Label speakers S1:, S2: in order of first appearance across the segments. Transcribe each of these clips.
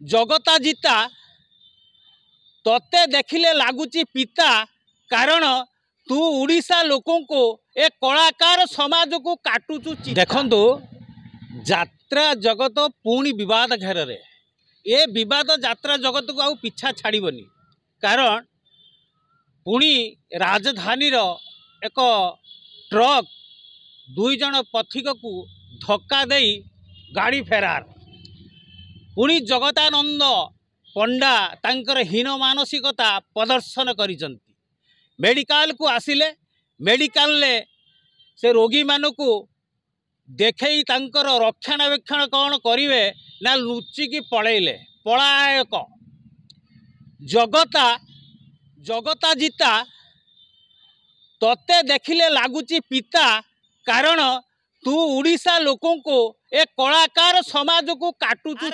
S1: जगता जीता तोते देखिले लगुच पिता कारण तू उड़ीसा लोकों को एक कलाकार समाज को काटुचु। देखंतु यात्रा जगत पुणी विवाद घेर रे ए विवाद यात्रा जगत को आउ पिछा छाड़बनी कारण पुणी राजधानी एक ट्रक दुई जन पथिक को धक्का दे गाड़ी फेरार। पुणी जगतानंद पंडा तांकर हीन मानसिकता प्रदर्शन करिसंती। मेडिकल को आसिले मेडिकल ले से रोगी मानकु देखई तांकर रक्षणाबेक्षण कौन करिवे ना लुचिकी पळेले पलायक। जगता जीता तोते देखिले लगुच पिता कारण तू उड़ीसा लोकों को एक कलाकार समाज को काटुचु।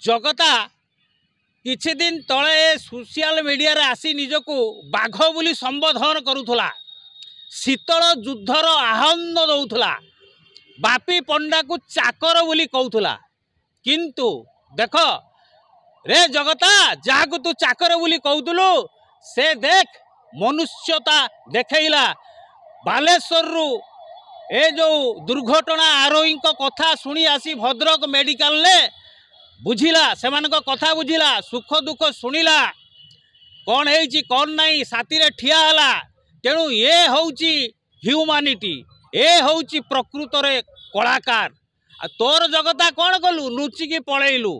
S1: जगता किछि दिन तले सोशल मीडिया रे आसी निजको बाघ बोली संबोधन करुथला, शीतल युद्धर आह्वान दौथला, बापी पंडा को चाकर बोली कहूला। किंतु देख रे जगता जहाँ तू चाकर बोली कहूलु से देख मनुष्यता देखैला। बालेश्वर रु ए जो दुर्घटना आरोही कथा शुणी आसी भद्रक मेडिकल ले बुझिला से कथा बुझिला, सुख दुख शुणिला, कौन है कौन नहीं साथी रे ठिया हला। तेणु ये होउची ह्यूमानिटी, ए होउची प्रकृत रे कलाकार। आ तोर जगता कौन कलु लुचिकी पळेलु।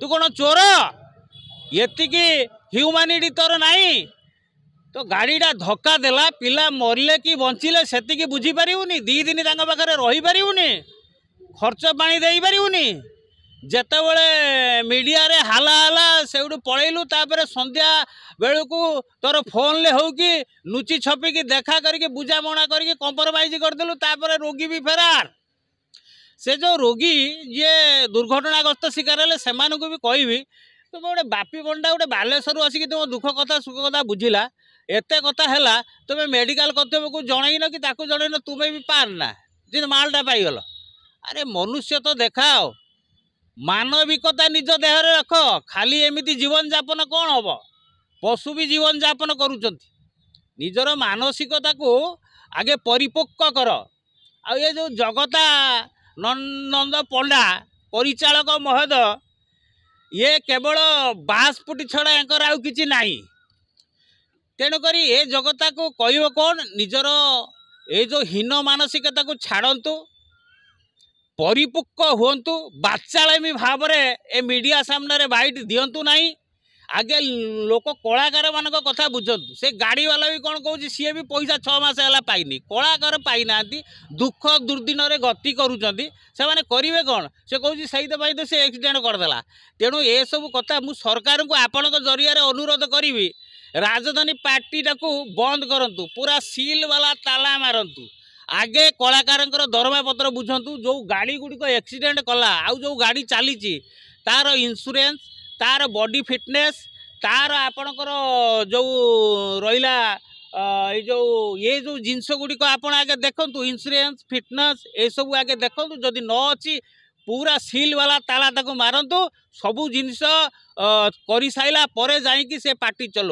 S1: तू कौन चोर? एतिकी ह्यूमानिटी तोर नहीं तो गाड़ीटा धक्का देला पिला मरले कि बंचिले सेतिकी बुझी पारिबुनी। दी दिन तांका पाखरे रही पारिबुनी, खर्च पानी देई पारिबुनी। जेतेबेले मीडिया रे हाला हाला सेउडू पळेलु तापर संध्या बेलू तोर फोन ले हो कि नुची छपी की देखा करके बुझामणा करके कंप्रोमाइज करदेलु तापर रोगी भी फेरार। से जो रोगी जे दुर्घटनाग्रस्त शिकार हेले सेमानकु भी कहबी तुम गोटे बापी पंडा गोटे बालेश्वर आसिक तुम दुख कथा सुख कथा बुझिला एते कथा हैला तुम मेडिकल कर्तव्य को जनईन कि ताकू जनईन तुम्हें भी पार ना जी मालटा पाइगल। अरे मनुष्य तो देखाओ, मानविकता निज देह रे रख। खाली एमिति जीवन जापन कौन हम? पशु भी जीवन जापन करुचंती। निजर मानसिकता को आगे परिपक्व कर। आ ये जो जगता नंद पंडा परिचालक महोदय ये केवल बासपुटी छड़ा एंकर आउ किछि नाही। तेणुक ए जगता को कहब कौन निजर ये जो हीन मानसिकता को छाड़तु, परिपक्व हुंतु, बाचालामी भाव में ए मीडिया सामने बाइट दिंतु नहीं। आगे लोक कलाकार मान कथा बुझंतु। से गाड़ी वाला भी कौन कहूँ सी भी पैसा 6 मास है पाइनी, कलाकार पाई ना, दुख दुर्दिन रे गति करुँच से मैंने करेंगे कौन? से कहूँ से तो से एक्सीडेंट करदेला। तेणु ये सब कथा मु सरकार को आपण जरिया अनुरोध करी राजधानी पार्टी टाकू बंद करंतु, पूरा सील वाला ताला मारंतु। आगे कलाकार दरमा पत्र बुझंतु। जो गाड़ी गुड़िक एक्सीडेंट कला आउ जो गाड़ी चली तार इंश्योरेंस, तार बॉडी फिटनेस, तार आपणकर जो रहिला ये जो जिनस गुड़िक आपण आगे देखंतु, इंश्योरेंस फिटनेस ये सब आगे देखंतु। जदि न अच्छी पूरा सील वाला ताला ताको मारंतु। सबू जिनस करि साइला परे जाई कि से पार्टी चलो।